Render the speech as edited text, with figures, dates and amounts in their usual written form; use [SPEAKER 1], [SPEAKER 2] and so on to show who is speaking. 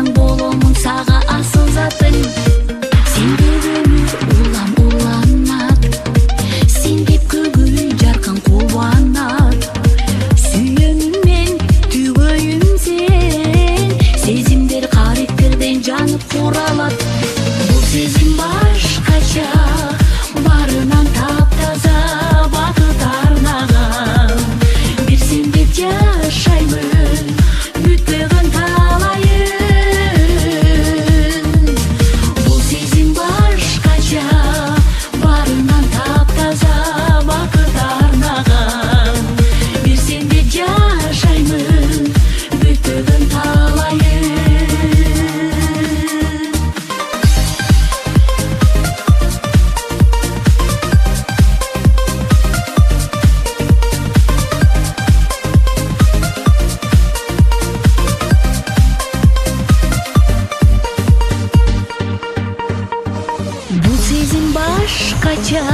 [SPEAKER 1] таң боломун сага асыл затым. Сенде өмүр улам уланат, сен деп көгүл жаркын кубанат. Сүйөнүм мен түгөйүм сен, сезимдер каректерден жанып куралат. Бул сезим башкача, барынан таптаза бакыт арнаган. Бир сен деп жашаймын, бүтпөгөн талайын. Бул сезим башкача, барынан таптаза бакыт арнаган. Бир сен деп жашаймын, бүтпөгөн талайын. Бул сезим башкача,